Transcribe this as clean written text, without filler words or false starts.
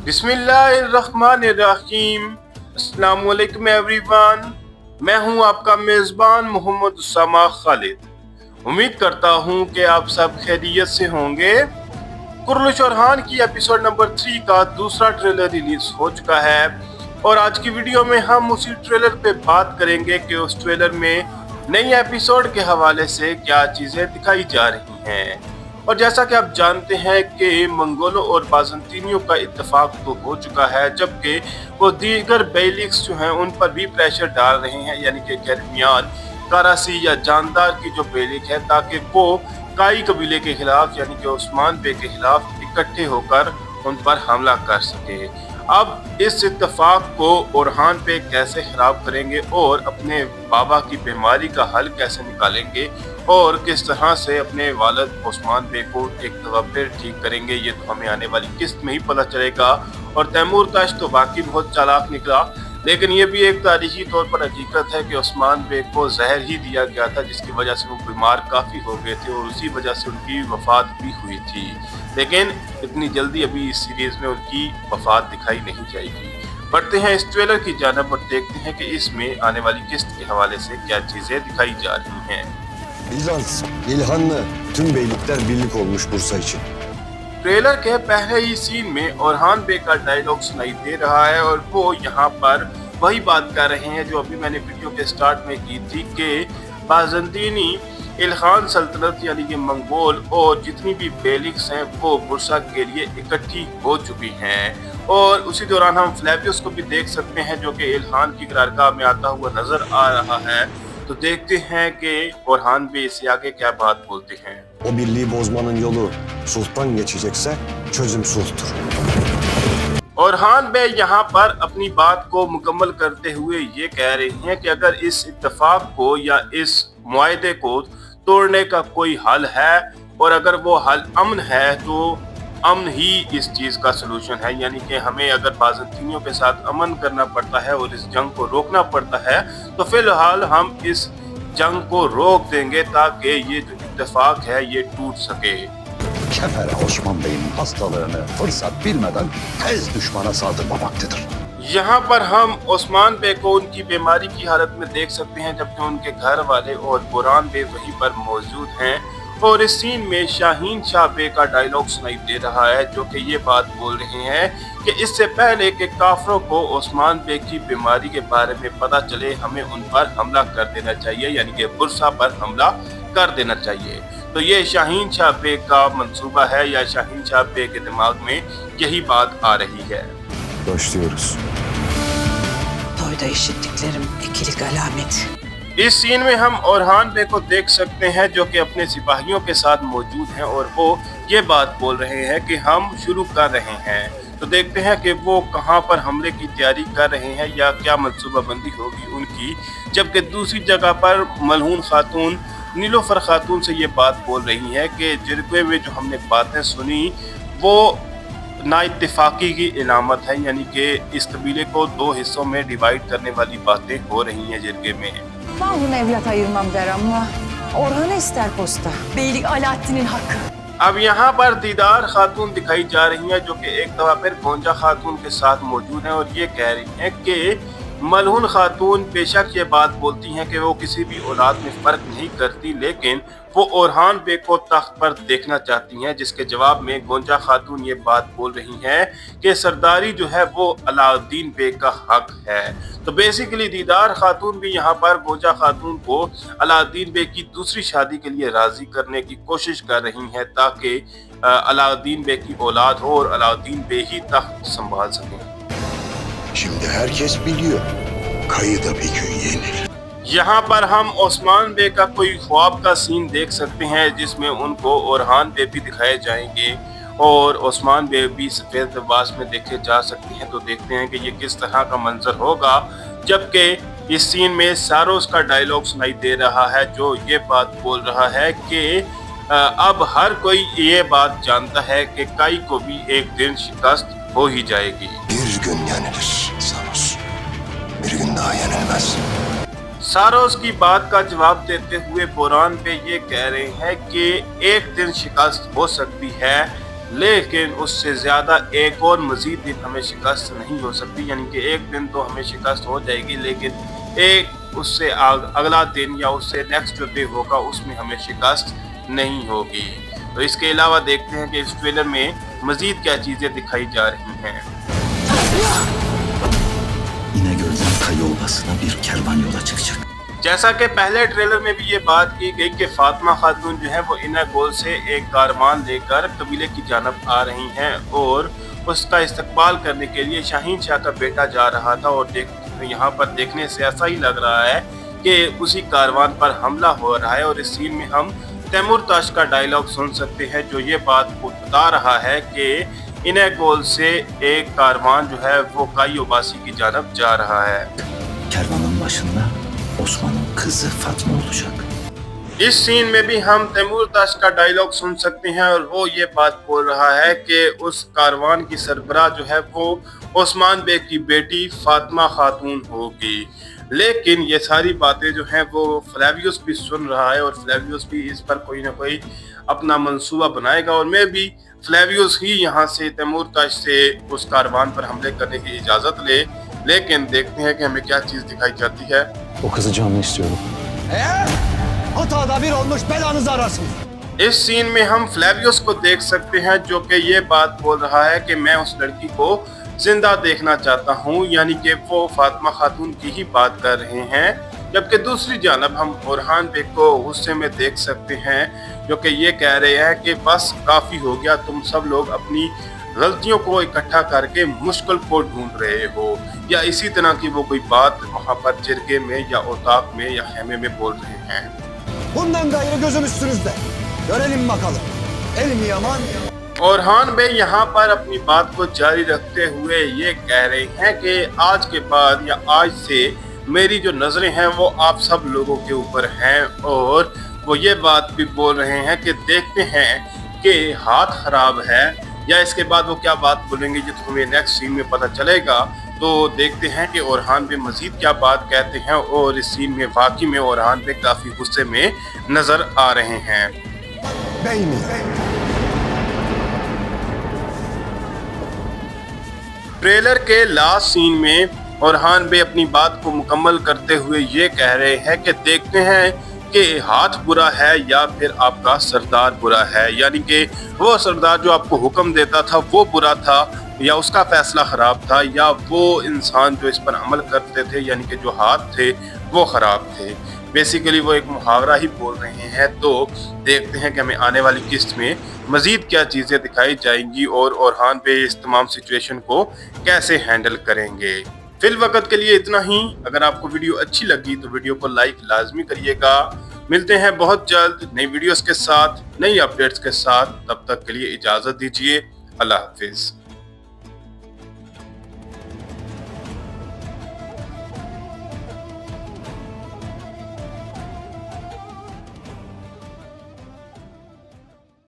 बिस्मिल्लाहिर्रहमानिर्रहीम। अस्सलाम वालेकुम एवरीवन। मैं हूं आपका मेज़बान मोहम्मद उसामा खालिद। उम्मीद करता हूं कि आप सब खैरियत से होंगे। कुर्रश ओरहान की एपिसोड नंबर 3 का दूसरा ट्रेलर रिलीज हो चुका है और आज की वीडियो में हम उसी ट्रेलर पे बात करेंगे कि उस ट्रेलर में नई एपिसोड के हवाले से क्या चीजें दिखाई जा रही हैं। और जैसा कि आप जानते हैं कि मंगोलों और बाज़ंतीनियों का इत्तेफाक तो हो चुका है, जबकि वो दीगर बेलिक्स जो हैं उन पर भी प्रेशर डाल रहे हैं, यानी कि दरमियान करासी या जानदार की जो बेलिक है, ताकि वो काई कबीले के खिलाफ यानी कि उस्मान बे के खिलाफ इकट्ठे होकर उन पर हमला कर सके। अब इस इत्तेफाक को ओरहान पे कैसे खराब करेंगे और अपने बाबा की बीमारी का हल कैसे निकालेंगे और किस तरह से अपने वालिद उस्मान बे को एक दफा फिर ठीक करेंगे, ये तो हमें आने वाली किस्त में ही पता चलेगा। और तैमूर ताश तो वाकई बहुत चालाक निकला, लेकिन ये भी एक तारीखी तौर पर हकीकत है कि उस्मान बे को जहर ही दिया गया था, जिसकी वजह से वो बीमार काफ़ी हो गए थे और उसी वजह से उनकी वफात भी हुई थी। लेकिन इतनी जल्दी अभी इस सीरीज़ में उनकी वफात दिखाई नहीं जाएगी। बढ़ते हैं इस ट्रेलर की जानिब और देखते हैं कि इसमें आने वाली किस्त के हवाले से क्या चीज़ें दिखाई जा रही हैं। Bizans, İlhanlı tüm beylikler birlik olmuş Bursa için. Trailer के पहले ही सीन में ओरहान बे का डायलॉग सुनाई दे रहा है और वो यहाँ पर वही बात कर रहे हैं जो अभी मैंने वीडियो के स्टार्ट में की थी कि बाज़ंतीनी इल्खान सल्तनत यानी कि मंगोल और जितनी भी बेलिक्स हैं वो बुरसा के लिए इकट्ठी हो चुकी हैं। और उसी दौरान हम फ्लैबियस को भी देख सकते हैं जो कि इल्खान की कारगाह में आता हुआ नजर आ रहा है। तो देखते हैं कि ओरहान बे इससे आगे क्या बात बोलते हैं। O birliği bozmanın yolu sulhtan geçecekse çözüm sulhtur. Orhan बे यहाँ पर अपनी बात को मुकम्मल करते हुए ये कह रहे हैं कि अगर इस इत्तेफाक को या इस मुआहदे को तोड़ने का कोई हल है और अगर वो हल अमन है तो अमन ही इस चीज़ का सलूशन है, यानी कि हमें अगर बाज़ंतीनियों के साथ अमन करना पड़ता है और इस जंग को रोकना पड़ता है तो फिलहाल हम इस जंग को रोक देंगे ताकि ये जो इत्तेफाक है ये टूट सके। Kefere Osman Bey'in hastalığını fırsat bilmeden tez düşmana saldırmamaktadır. यहाँ पर हम उस्मान बे को उनकी बीमारी की हालत में देख सकते हैं, जबकि उनके घर वाले और बुरहान बे वहीं पर मौजूद हैं। और इस सीन में शाहीन शाह बे का डायलॉग सुनाई दे रहा है जो कि ये बात बोल रहे हैं कि इससे पहले कि काफरों को उस्मान बे की बीमारी के बारे में पता चले हमें उन पर हमला कर देना चाहिए, यानी कि बुरसा पर हमला कर देना चाहिए। तो ये शाहीन शाह बे का मंसूबा है या शाहीन शाह बे के दिमाग में यही बात आ रही है। Başlıyoruz. Toyda işittiklerim ikilik alamet. इस सीन में हम ओरहान बे को देख सकते हैं जो कि अपने सिपाहियों के साथ मौजूद हैं और वो ये बात बोल रहे हैं कि हम शुरू कर रहे हैं। तो देखते हैं कि वो कहां पर हमले की तैयारी कर रहे हैं या क्या मंसूबाबंदी होगी उनकी। जबकि दूसरी जगह पर मलहून खातून नीलोफर खातून से ये बात बोल रही हैं कि जिरगे में जो हमने बातें सुनी वो नाइत्तेफाकी की इलामत है, यानी कि इस कबीले को दो हिस्सों में डिवाइड करने वाली बातें हो रही हैं जिरगे में। Mahrum evlat ayırmam der ama Orhan'ı ister posta. Beylik Alaaddin'in hakkı. अब यहाँ पर दीदार खातून दिखाई जा रही हैं जो कि एक दफा फिर गोंजा खातून के साथ मौजूद हैं और ये कह रही हैं कि मलहून खातून बेशक ये बात बोलती हैं कि वो किसी भी औलाद में फ़र्क नहीं करती, लेकिन वो ओरहान बे को तख्त पर देखना चाहती हैं। जिसके जवाब में गोंजा खातून ये बात बोल रही हैं कि सरदारी जो है वो अलाउद्दीन बे का हक है। तो बेसिकली दीदार खातून भी यहाँ पर गोंजा खातून को अलाउद्दीन बे की दूसरी शादी के लिए राज़ी करने की कोशिश कर रही हैं ताकि अलाउद्दीन बे की औलाद हो और अलाउद्दीन बे ही तख्त संभाल सकें। Şimdi herkes biliyor. Kayıda bir gün yenir. यहाँ पर हम उस्मान बे का कोई ख्वाब का सीन देख सकते हैं जिसमें उनको ओरहान बे भी दिखाए जाएंगे और उस्मान बे भी सफ़ेद लिबास में देखे जा सकते हैं। तो देखते हैं कि ये किस तरह का मंजर होगा। जबकि इस सीन में सारोस का डायलॉग सुनाई दे रहा है जो ये बात बोल रहा है कि अब हर कोई ये बात जानता है कि काई को भी एक दिन शिकस्त हो ही जाएगी। Bir gün yenilir Saros. Bir gün daha yenilmez. सारोस की बात का जवाब देते हुए बुरहान बे ये कह रहे हैं कि एक दिन शिकस्त हो सकती है लेकिन उससे ज़्यादा एक और मज़ीद दिन हमें शिकस्त नहीं हो सकती। यानी कि एक दिन तो हमें शिकस्त हो जाएगी, लेकिन एक उससे अगला दिन या उससे नेक्स्ट डे होगा उसमें हमें शिकस्त नहीं होगी। तो इसके अलावा देखते हैं कि इस ट्रेलर में मज़ीद क्या चीज़ें दिखाई जा रही हैं। İnegöl'den Kayıobası'na bir kervan yola çıkacak. जैसा कि पहले ट्रेलर में भी ये बात की गई कि फातिमा खातून जो है वो इनागोल से एक कारवान लेकर कबीले की जानब आ रही हैं और उसका इस्तकबाल करने के लिए शाहीन शाह का बेटा जा रहा था। और यहाँ पर देखने से ऐसा ही लग रहा है कि उसी कारवान पर हमला हो रहा है। और इस सीन में हम तैमूर ताश का डायलॉग सुन सकते हैं जो ये बात बता रहा है कि इनागोल से एक कारवान जो है वो कायोबासी की जानब जा रहा है। Kervanın başında Osman'ın kızı Fatma olacak. इस सीन में भी हम तैमूर ताश का डायलॉग सुन सकते हैं और वो ये बात बोल रहा है कि उस कारवान की सरबराह जो है वो ओस्मान बेग की बेटी फातिमा खातून होगी। लेकिन ये सारी बातें जो हैं वो फ्लेवियस भी सुन रहा है और फ्लेवियस भी इस पर कोई ना कोई अपना मंसूबा बनाएगा और मैं भी फ्लेवियस ही यहाँ से तैमूर ताश से उस कारवान पर हमले करने की इजाज़त ले। लेकिन देखते हैं कि हमें क्या चीज़ दिखाई जाती है। O kızı canlı istiyorum. Hatada bir olmuş belanızı ararsınız. इस सीन में हम फ्लेवियस को देख सकते हैं जो कि ये बात बोल रहा है कि मैं उस लड़की को जिंदा देखना चाहता हूँ। यानी कि वो फातिमा खातून की ही बात कर रहे हैं। जबकि दूसरी जानब हम ओरहान बेग को गुस्से में देख सकते हैं जो कि ये कह रहे हैं कि बस काफ़ी हो गया, तुम सब लोग अपनी गलतियों को इकट्ठा करके मुश्किल को ढूंढ रहे हो। या इसी तरह की वो कोई बात वहाँ पर जिरगे में या ओताक में या खेमे में बोल रहे हैं। Bundan gayrı gözüm üstünüzde. Görelim bakalım. El mi yaman? Orhan बे यहाँ पर अपनी बात को जारी रखते हुए ये कह रहे हैं कि आज के बाद या आज से मेरी जो नज़रें हैं वो आप सब लोगों के ऊपर हैं। और वो ये बात भी बोल रहे हैं कि देखते हैं कि हाथ खराब है या इसके बाद वो क्या बात बोलेंगे ये तो हमें नेक्स्ट सीन में पता चलेगा। तो देखते हैं कि ओरहान बे मजीद क्या बात कहते हैं और इस सीन में वाकई में ओरहान बे काफ़ी गुस्से में नज़र आ रहे हैं। Bey mi? ट्रेलर के लास्ट सीन में ओरहान बे अपनी बात को मुकम्मल करते हुए ये कह रहे हैं कि देखते हैं कि हाथ बुरा है या फिर आपका सरदार बुरा है। यानी कि वो सरदार जो आपको हुक्म देता था वो बुरा था या उसका फैसला खराब था या वो इंसान जो इस पर अमल करते थे यानी कि जो हाथ थे वो खराब थे। बेसिकली वो एक मुहावरा ही बोल रहे हैं। तो देखते हैं कि हमें आने वाली किस्त में मज़ीद क्या चीज़ें दिखाई जाएंगी और ओरहान पे इस तमाम सिचुएशन को कैसे हैंडल करेंगे। फिल वक्त के लिए इतना ही। अगर आपको वीडियो अच्छी लगी तो वीडियो को लाइक लाजमी करिएगा। मिलते हैं बहुत जल्द नई वीडियोस के साथ, नई अपडेट्स के साथ। तब तक के लिए इजाज़त दीजिए। अल्लाह हाफिज़।